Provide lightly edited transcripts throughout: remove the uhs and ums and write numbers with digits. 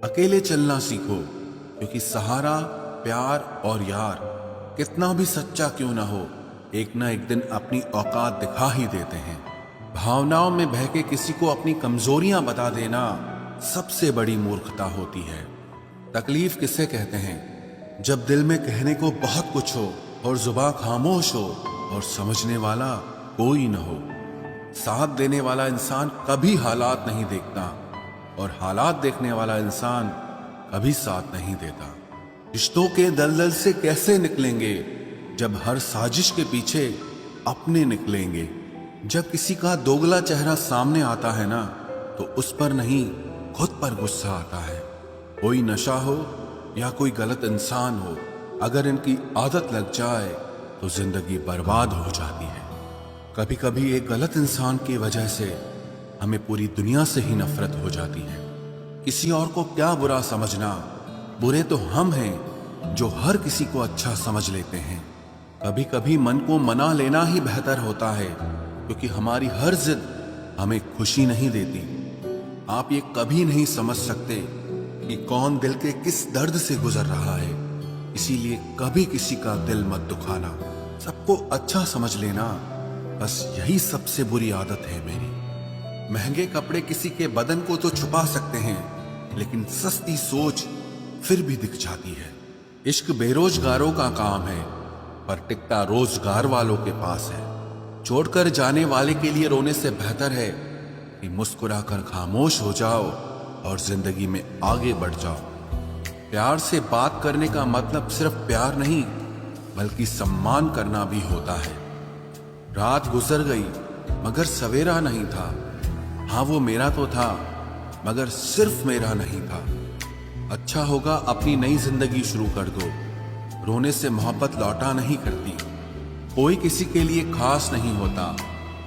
अकेले चलना सीखो, क्योंकि सहारा, प्यार और यार कितना भी सच्चा क्यों ना हो, एक ना एक दिन अपनी औकात दिखा ही देते हैं। भावनाओं में बह के किसी को अपनी कमजोरियां बता देना सबसे बड़ी मूर्खता होती है। तकलीफ किसे कहते हैं? जब दिल में कहने को बहुत कुछ हो और जुबान खामोश हो और समझने वाला कोई न हो। साथ देने वाला इंसान कभी हालात नहीं देखता और हालात देखने वाला इंसान कभी साथ नहीं देता। रिश्तों के दलदल से कैसे निकलेंगे जब हर साजिश के पीछे अपने निकलेंगे। जब किसी का दोगला चेहरा सामने आता है ना, तो उस पर नहीं खुद पर गुस्सा आता है। कोई नशा हो या कोई गलत इंसान हो, अगर इनकी आदत लग जाए तो जिंदगी बर्बाद हो जाती है। कभी कभी एक गलत इंसान की वजह से हमें पूरी दुनिया से ही नफरत हो जाती है। किसी और को क्या बुरा समझना, बुरे तो हम हैं जो हर किसी को अच्छा समझ लेते हैं। कभी कभी मन को मना लेना ही बेहतर होता है, क्योंकि हमारी हर जिद हमें खुशी नहीं देती। आप ये कभी नहीं समझ सकते कि कौन दिल के किस दर्द से गुजर रहा है, इसीलिए कभी किसी का दिल मत दुखाना। सबको अच्छा समझ लेना, बस यही सबसे बुरी आदत है मेरी। महंगे कपड़े किसी के बदन को तो छुपा सकते हैं, लेकिन सस्ती सोच फिर भी दिख जाती है। इश्क बेरोजगारों का काम है, पर टिकटा रोजगार वालों के पास है। छोड़कर जाने वाले के लिए रोने से बेहतर है कि मुस्कुराकर खामोश हो जाओ और जिंदगी में आगे बढ़ जाओ। प्यार से बात करने का मतलब सिर्फ प्यार नहीं, बल्कि सम्मान करना भी होता है। रात गुजर गई मगर सवेरा नहीं था। हाँ, वो मेरा तो था, मगर सिर्फ मेरा नहीं था। अच्छा होगा अपनी नई जिंदगी शुरू कर दो। रोने से मोहब्बत लौटा नहीं करती। कोई किसी के लिए खास नहीं होता।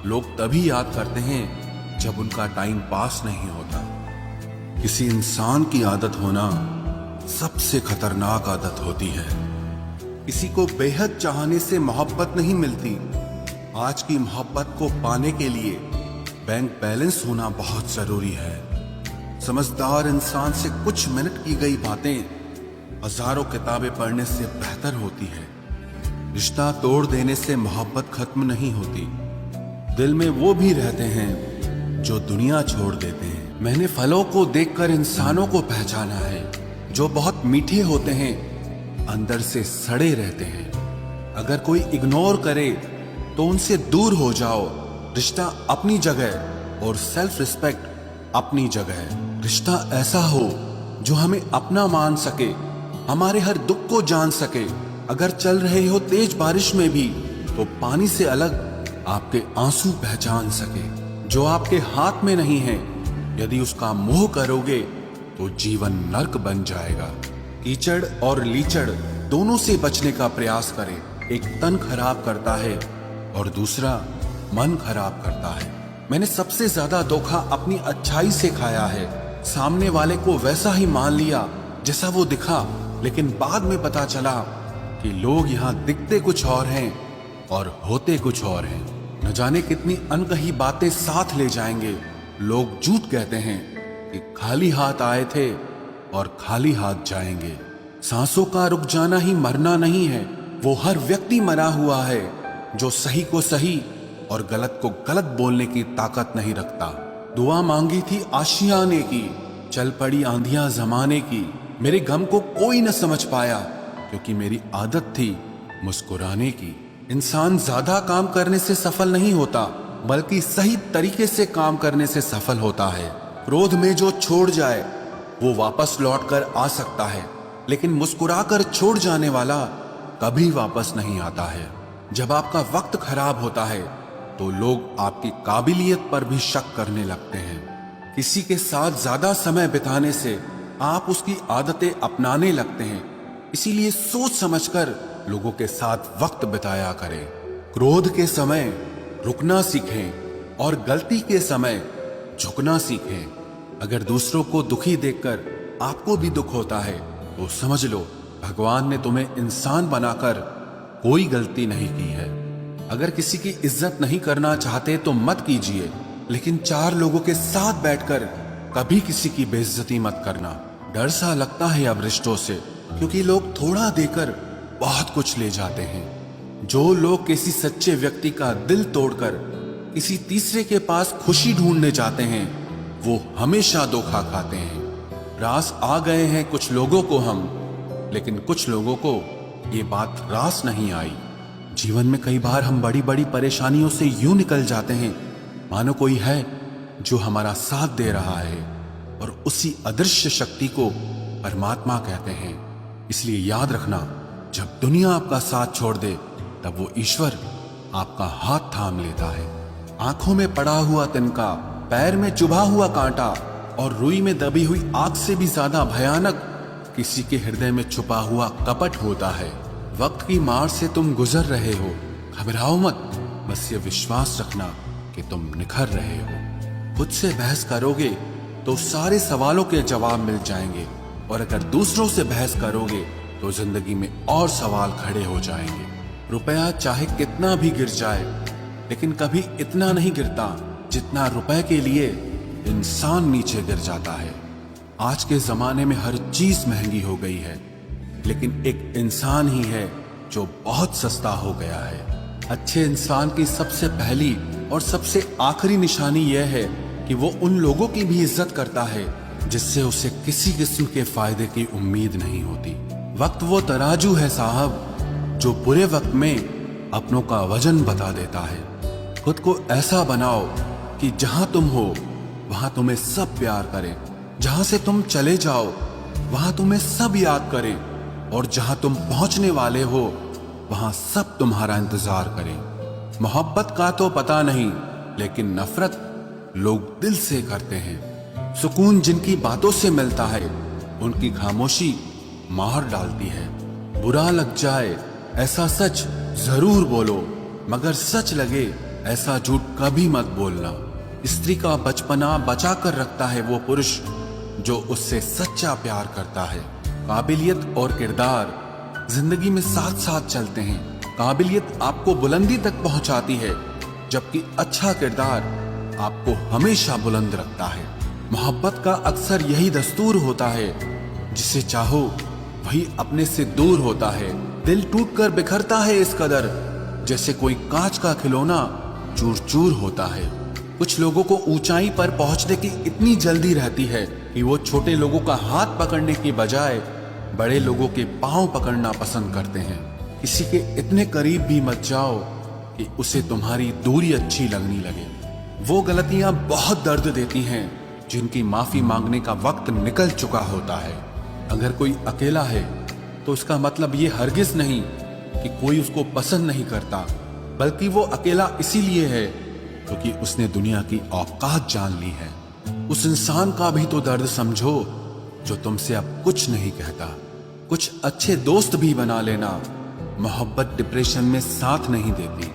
लोग तभी याद करते हैं जब उनका टाइम पास नहीं होता। किसी इंसान की आदत होना सबसे खतरनाक आदत होती है। किसी को बेहद चाहने से मोहब्बत नहीं मिलती। आज की मोहब्बत को पाने के लिए बैंक बैलेंस होना बहुत जरूरी है। समझदार इंसान से कुछ मिनट की गई बातें हजारों किताबें पढ़ने से बेहतर होती है। रिश्ता तोड़ देने से मोहब्बत खत्म नहीं होती। दिल में वो भी रहते हैं जो दुनिया छोड़ देते हैं। मैंने फलों को देखकर इंसानों को पहचाना है, जो बहुत मीठे होते हैं, अंदर से सड़े रहते हैं। अगर कोई इग्नोर करे तो उनसे दूर हो जाओ। रिश्ता अपनी जगह और सेल्फ रिस्पेक्ट अपनी जगह। रिश्ता ऐसा हो जो हमें अपना मान सके, हमारे हर दुख को जान सके। अगर चल रहे हो तेज बारिश में भी, तो पानी से अलग आपके आंसू पहचान सके। जो आपके हाथ में नहीं है, यदि उसका मोह करोगे तो जीवन नर्क बन जाएगा। कीचड़ और लीचड़ दोनों से बचने का प्रयास करें। एक तन खराब करता है और दूसरा मन खराब करता है। मैंने सबसे ज्यादा धोखा अपनी अच्छाई से खाया है। सामने वाले को वैसा ही मान लिया जैसा वो दिखा, लेकिन बाद में पता चला कि लोग यहाँ दिखते कुछ और हैं और होते कुछ और हैं। न जाने कितनी अनकही बातें साथ ले जाएंगे। लोग झूठ कहते हैं कि खाली हाथ आए थे और खाली हाथ जाएंगे। सांसों का रुक जाना ही मरना नहीं है। वो हर व्यक्ति मरा हुआ है जो सही को सही और गलत को गलत बोलने की ताकत नहीं रखता। दुआ मांगी थी आशियाने की, चल पड़ी आंधियां जमाने की। मेरे गम को कोई न समझ पाया, क्योंकि मेरी आदत थी मुस्कुराने की। इंसान ज्यादा काम करने से सफल नहीं होता, बल्कि सही तरीके से काम करने से सफल होता है। क्रोध में जो छोड़ जाए वो वापस लौट कर आ सकता है, लेकिन मुस्कुराकर छोड़ जाने वाला कभी वापस नहीं आता है। जब आपका वक्त खराब होता है तो लोग आपकी काबिलियत पर भी शक करने लगते हैं। किसी के साथ ज्यादा समय बिताने से आप उसकी आदतें अपनाने लगते हैं। इसीलिए सोच समझकर लोगों के साथ वक्त बिताया करें। क्रोध के समय रुकना सीखें और गलती के समय झुकना सीखें। अगर दूसरों को दुखी देखकर आपको भी दुख होता है, तो समझ लो भगवान ने तुम्हें इंसान बनाकर कोई गलती नहीं की है। अगर किसी की इज्जत नहीं करना चाहते तो मत कीजिए, लेकिन चार लोगों के साथ बैठकर कभी किसी की बेइज्जती मत करना। डर सा लगता है अब रिश्तों से, क्योंकि लोग थोड़ा देकर बहुत कुछ ले जाते हैं। जो लोग किसी सच्चे व्यक्ति का दिल तोड़कर किसी तीसरे के पास खुशी ढूंढने जाते हैं, वो हमेशा धोखा खाते हैं। रास आ गए हैं कुछ लोगों को हम, लेकिन कुछ लोगों को ये बात रास नहीं आई। जीवन में कई बार हम बड़ी बड़ी परेशानियों से यूं निकल जाते हैं मानो कोई है जो हमारा साथ दे रहा है, और उसी अदृश्य शक्ति को परमात्मा कहते हैं। इसलिए याद रखना, जब दुनिया आपका साथ छोड़ दे तब वो ईश्वर आपका हाथ थाम लेता है। आंखों में पड़ा हुआ तिनका, पैर में चुभा हुआ कांटा और रुई में दबी हुई आग से भी ज्यादा भयानक किसी के हृदय में छुपा हुआ कपट होता है। वक्त की मार से तुम गुजर रहे हो, घबराओ मत, बस ये विश्वास रखना कि तुम निखर रहे हो। खुद से बहस करोगे तो सारे सवालों के जवाब मिल जाएंगे, और अगर दूसरों से बहस करोगे तो जिंदगी में और सवाल खड़े हो जाएंगे। रुपया चाहे कितना भी गिर जाए, लेकिन कभी इतना नहीं गिरता जितना रुपए के लिए इंसान नीचे गिर जाता है। आज के जमाने में हर चीज महंगी हो गई है, लेकिन एक इंसान ही है जो बहुत सस्ता हो गया है। अच्छे इंसान की सबसे पहली और सबसे आखिरी निशानी यह है कि वो उन लोगों की भी इज्जत करता है जिससे उसे किसी किस्म के फायदे की उम्मीद नहीं होती। वक्त वो तराजू है साहब, जो बुरे वक्त में अपनों का वजन बता देता है। खुद को ऐसा बनाओ कि जहां तुम हो वहां तुम्हें सब प्यार करें, जहां से तुम चले जाओ वहां तुम्हें सब याद करें, और जहां तुम पहुंचने वाले हो वहां सब तुम्हारा इंतजार करें। मोहब्बत का तो पता नहीं, लेकिन नफरत लोग दिल से करते हैं। सुकून जिनकी बातों से मिलता है, उनकी खामोशी मार डालती है। बुरा लग जाए ऐसा सच जरूर बोलो, मगर सच लगे ऐसा झूठ कभी मत बोलना। स्त्री का बचपना बचा कर रखता है वो पुरुष जो उससे सच्चा प्यार करता है। काबिलियत और किरदार जिंदगी में साथ साथ चलते हैं। काबिलियत आपको बुलंदी तक पहुंचाती है, जबकि अच्छा किरदार आपको हमेशा बुलंद रखता है। मोहब्बत का अक्सर यही दस्तूर होता है, जिसे चाहो वही अपने से दूर होता है। दिल टूटकर बिखरता है इस कदर, जैसे कोई कांच का खिलौना चूर चूर होता है। कुछ लोगों को ऊंचाई पर पहुंचने की इतनी जल्दी रहती है कि वो छोटे लोगों का हाथ पकड़ने की बजाय बड़े लोगों के पांव पकड़ना पसंद करते हैं। किसी के इतने करीब भी मत जाओ कि उसे तुम्हारी दूरी अच्छी लगने लगे। वो गलतियां बहुत दर्द देती हैं जिनकी माफी मांगने का वक्त निकल चुका होता है। अगर कोई अकेला है तो इसका मतलब ये हरगिज नहीं कि कोई उसको पसंद नहीं करता, बल्कि वो अकेला इसीलिए है क्योंकि उसने दुनिया की औकात जान ली है। उस इंसान का भी तो दर्द समझो जो तुमसे अब कुछ नहीं कहता। कुछ अच्छे दोस्त भी बना लेना। मोहब्बत डिप्रेशन में साथ नहीं देती।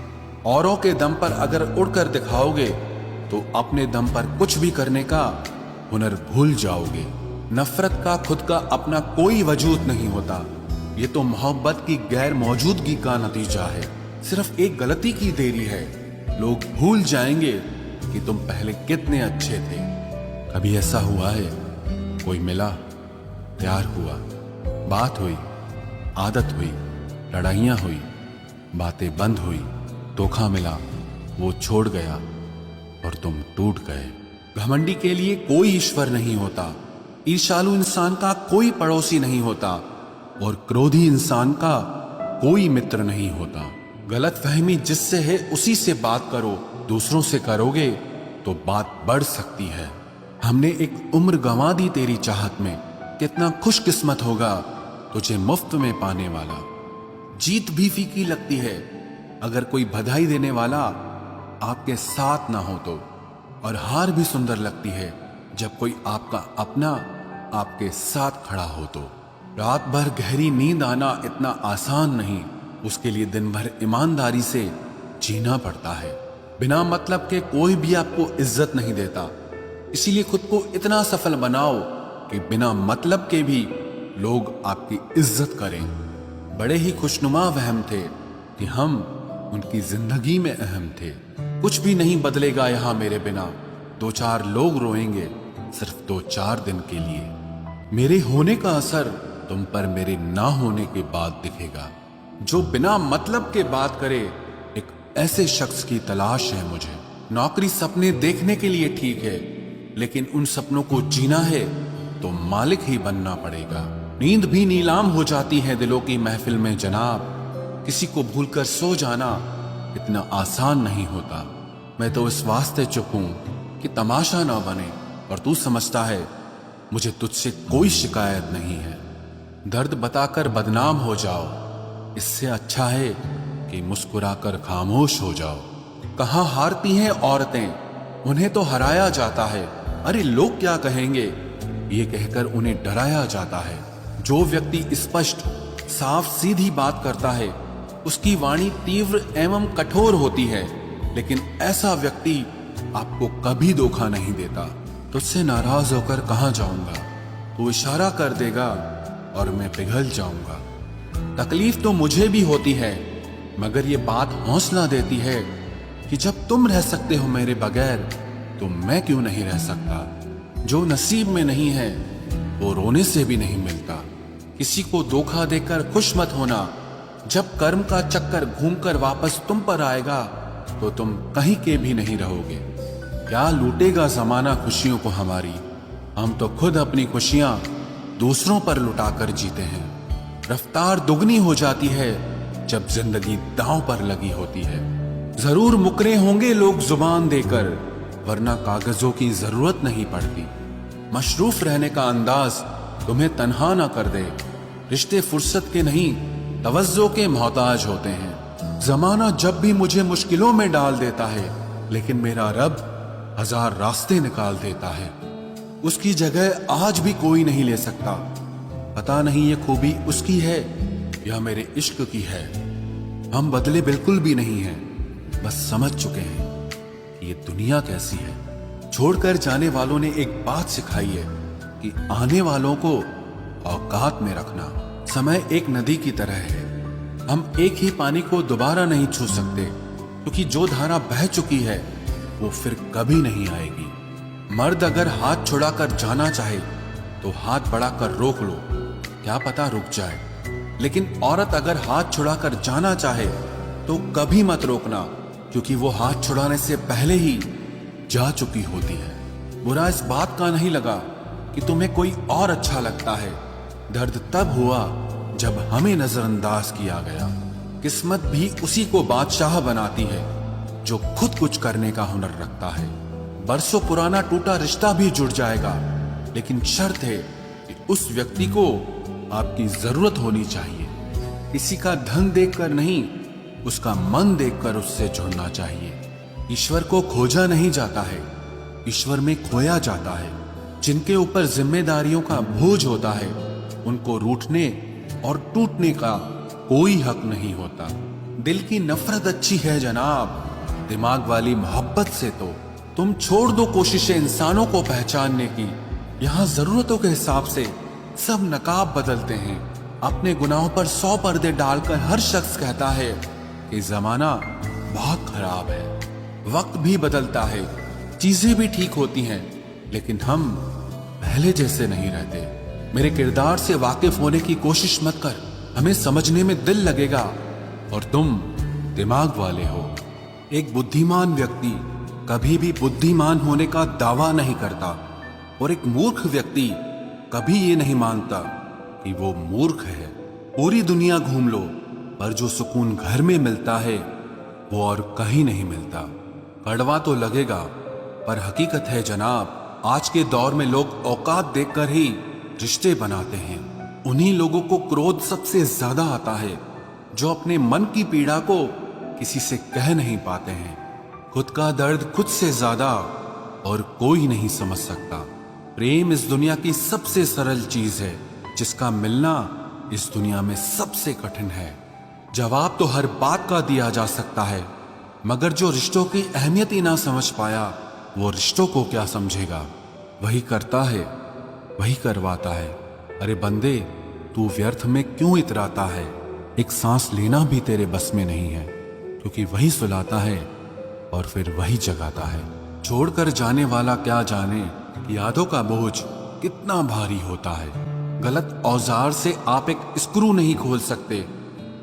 औरों के दम पर अगर उड़कर दिखाओगे तो अपने दम पर कुछ भी करने का हुनर भूल जाओगे। नफरत का खुद का अपना कोई वजूद नहीं होता। ये तो मोहब्बत की गैर मौजूदगी का नतीजा है। सिर्फ एक गलती की देरी है। लोग भूल जाएंगे कि तुम पहले कितने अच्छे थे। कभी ऐसा हुआ है, कोई मिला, प्यार हुआ, बात हुई, आदत हुई, लड़ाइयां हुई, बातें बंद हुई, धोखा मिला, वो छोड़ गया और तुम टूट गए। घमंडी के लिए कोई ईश्वर नहीं होता। ईर्ष्यालु इंसान का कोई पड़ोसी नहीं होता, और क्रोधी इंसान का कोई मित्र नहीं होता। गलत फहमी जिससे है उसी से बात करो। दूसरों से करोगे तो बात बढ़ सकती है। हमने एक उम्र गंवा दी तेरी चाहत में। कितना खुशकिस्मत होगा तुझे मुफ्त में पाने वाला। जीत भी फीकी लगती है अगर कोई बधाई देने वाला आपके साथ ना हो तो, और हार भी सुंदर लगती है जब कोई आपका अपना आपके साथ खड़ा हो तो। रात भर गहरी नींद आना इतना आसान नहीं, उसके लिए दिन भर ईमानदारी से जीना पड़ता है। बिना मतलब के कोई भी आपको इज्जत नहीं देता, इसीलिए खुद को इतना सफल बनाओ कि बिना मतलब के भी लोग आपकी इज्जत करें। बड़े ही खुशनुमा वहम थे कि हम उनकी जिंदगी में अहम थे। कुछ भी नहीं बदलेगा यहाँ मेरे बिना। दो चार लोग रोएंगे सिर्फ 2-4 दिन के लिए। मेरे होने का असर तुम पर मेरे ना होने के बाद दिखेगा। जो बिना मतलब के बात करे, एक ऐसे शख्स की तलाश है मुझे। नौकरी सपने देखने के लिए ठीक है, लेकिन उन सपनों को जीना है तो मालिक ही बनना पड़ेगा। नींद भी नीलाम हो जाती है दिलों की महफिल में जनाब। किसी को भूलकर सो जाना इतना आसान नहीं होता। मैं तो इस वास्ते चुप हूं कि तमाशा ना बने, और तू समझता है मुझे तुझसे कोई शिकायत नहीं है। दर्द बताकर बदनाम हो जाओ, इससे अच्छा है कि मुस्कुराकर खामोश हो जाओ। कहाँ हारती हैं औरतें, उन्हें तो हराया जाता है। अरे लोग क्या कहेंगे, ये कहकर उन्हें डराया जाता है। जो व्यक्ति स्पष्ट साफ सीधी बात करता है, उसकी वाणी तीव्र एवं कठोर होती है, लेकिन ऐसा व्यक्ति आपको कभी धोखा नहीं देता। तुझसे नाराज होकर कहाँ जाऊंगा, तू इशारा कर देगा और मैं पिघल जाऊंगा। तकलीफ तो मुझे भी होती है, मगर ये बात हौसला देती है कि जब तुम रह सकते हो मेरे बगैर, तो मैं क्यों नहीं रह सकता। जो नसीब में नहीं है वो रोने से भी नहीं मिलता। किसी को धोखा देकर खुश मत होना। जब कर्म का चक्कर घूमकर वापस तुम पर आएगा तो तुम कहीं के भी नहीं रहोगे। क्या लूटेगा जमाना खुशियों को हमारी, हम तो खुद अपनी खुशियां दूसरों पर लुटाकर जीते हैं। रफ्तार दुगनी हो जाती है जब जिंदगी दांव पर लगी होती है। जरूर मुकरे होंगे लोग जुबान देकर, वरना कागजों की जरूरत नहीं पड़ती। मशरूफ रहने का अंदाज तुम्हें तन्हा ना कर दे। रिश्ते फुर्सत के नहीं, तवज्जो के मोहताज होते हैं। जमाना जब भी मुझे मुश्किलों में डाल देता है, लेकिन मेरा रब 1000 रास्ते निकाल देता है। उसकी जगह आज भी कोई नहीं ले सकता। पता नहीं ये खूबी उसकी है या मेरे इश्क की है। हम बदले बिल्कुल भी नहीं हैं, बस समझ चुके हैं कि ये दुनिया कैसी है। छोड़कर जाने वालों ने एक बात सिखाई है कि आने वालों को औकात में रखना। समय एक नदी की तरह है, हम एक ही पानी को दोबारा नहीं छू सकते, क्योंकि जो धारा बह चुकी है वो फिर कभी नहीं आएगी। मर्द अगर हाथ छुड़ाकर जाना चाहे तो हाथ बढ़ाकर रोक लो, क्या पता रुक जाए। लेकिन औरत अगर हाथ छुड़ाकर जाना चाहे तो कभी मत रोकना, क्योंकि वो हाथ छुड़ाने से पहले ही जा चुकी होती है। बुरा इस बात का नहीं लगा कि तुम्हें कोई और अच्छा लगता है। दर्द तब हुआ जब हमें नजरअंदाज किया गया। किस्मत भी उसी को बादशाह बनाती है जो खुद कुछ करने का हुनर रखता है। बरसों पुराना टूटा रिश्ता भी जुड़ जाएगा, लेकिन शर्त है कि उस व्यक्ति को आपकी जरूरत होनी चाहिए। किसी का धन देखकर नहीं, उसका मन देखकर उससे जुड़ना चाहिए। ईश्वर को खोजा नहीं जाता है, ईश्वर में खोया जाता है। जिनके ऊपर जिम्मेदारियों का बोझ होता है, उनको रूठने और टूटने का कोई हक नहीं होता। दिल की नफरत अच्छी है जनाब, दिमाग वाली मोहब्बत से तो तुम छोड़ दो कोशिशें इंसानों को पहचानने की। यहाँ जरूरतों के हिसाब से सब नकाब बदलते हैं। अपने गुनाहों पर 100 पर्दे डालकर हर शख्स कहता है कि जमाना बहुत खराब है। वक्त भी बदलता है, चीजें भी ठीक होती हैं, लेकिन हम पहले जैसे नहीं रहते। मेरे किरदार से वाकिफ होने की कोशिश मत कर, हमें समझने में दिल लगेगा और तुम दिमाग वाले हो। एक बुद्धिमान व्यक्ति कभी भी बुद्धिमान होने का दावा नहीं करता, और एक मूर्ख व्यक्ति कभी ये नहीं मानता कि वो मूर्ख है। पूरी दुनिया घूम लो, पर जो सुकून घर में मिलता है वो और कहीं नहीं मिलता। कड़वा तो लगेगा, पर हकीकत है जनाब। आज के दौर में लोग औकात देखकर ही रिश्ते बनाते हैं। उन्हीं लोगों को क्रोध सबसे ज्यादा आता है जो अपने मन की पीड़ा को किसी से कह नहीं पाते हैं। खुद का दर्द खुद से ज्यादा और कोई नहीं समझ सकता। प्रेम इस दुनिया की सबसे सरल चीज है, जिसका मिलना इस दुनिया में सबसे कठिन है। जवाब तो हर बात का दिया जा सकता है, मगर जो रिश्तों की अहमियत ही ना समझ पाया, वो रिश्तों को क्या समझेगा। वही करता है, वही करवाता है। अरे बंदे, तू व्यर्थ में क्यों इतराता है। एक सांस लेना भी तेरे बस में नहीं है, क्योंकि वही सुलाता है और फिर वही जगाता है। छोड़कर जाने वाला क्या जाने, यादों का बोझ कितना भारी होता है। गलत औजार से आप एक स्क्रू नहीं खोल सकते,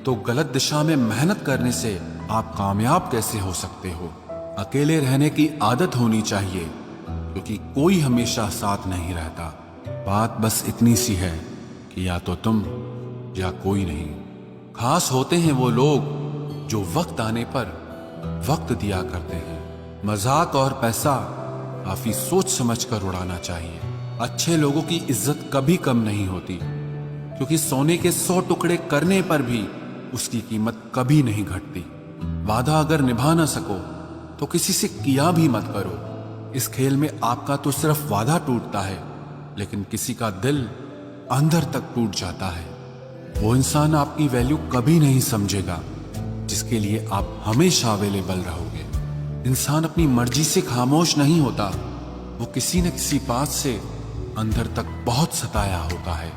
तो गलत दिशा में मेहनत करने से आप कामयाब कैसे हो सकते हो। अकेले रहने की आदत होनी चाहिए, क्योंकि कोई हमेशा साथ नहीं रहता। बात बस इतनी सी है कि या तो तुम या कोई नहीं। खास होते हैं वो लोग जो वक्त आने पर वक्त दिया करते हैं। मजाक और पैसा काफी सोच समझ कर उड़ाना चाहिए। अच्छे लोगों की इज्जत कभी कम नहीं होती, क्योंकि सोने के 100 टुकड़े करने पर भी उसकी कीमत कभी नहीं घटती। वादा अगर निभा ना सको तो किसी से किया भी मत करो। इस खेल में आपका तो सिर्फ वादा टूटता है, लेकिन किसी का दिल अंदर तक टूट जाता है। वो इंसान आपकी वैल्यू कभी नहीं समझेगा जिसके लिए आप हमेशा अवेलेबल रहोगे। इंसान अपनी मर्जी से खामोश नहीं होता, वो किसी न किसी बात से अंदर तक बहुत सताया होता है।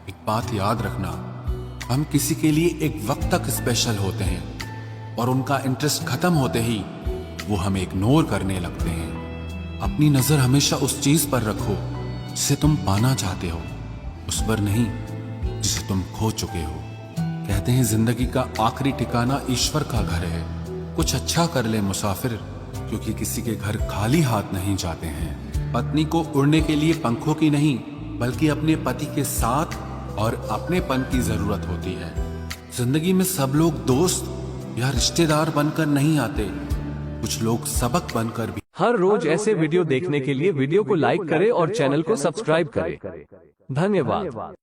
एक बात याद रखना, हम किसी के लिए एक वक्त तक स्पेशल होते हैं, और उनका इंटरेस्ट खत्म होते ही वो हमें इग्नोर करने लगते हैं। अपनी नजर हमेशा उस चीज पर रखो जिसे तुम पाना चाहते हो, उस पर नहीं जिसे तुम खो चुके हो। कहते हैं जिंदगी का आखिरी ठिकाना ईश्वर का घर है। कुछ अच्छा कर ले मुसाफिर, क्योंकि किसी के घर खाली हाथ नहीं जाते हैं। पत्नी को उड़ने के लिए पंखों की नहीं, बल्कि अपने पति के साथ और अपनेपन की जरूरत होती है। जिंदगी में सब लोग दोस्त या रिश्तेदार बनकर नहीं आते, कुछ लोग सबक बनकर भी। हर रोज ऐसे वीडियो देखने के लिए वीडियो को लाइक करें और चैनल को सब्सक्राइब करें। धन्यवाद।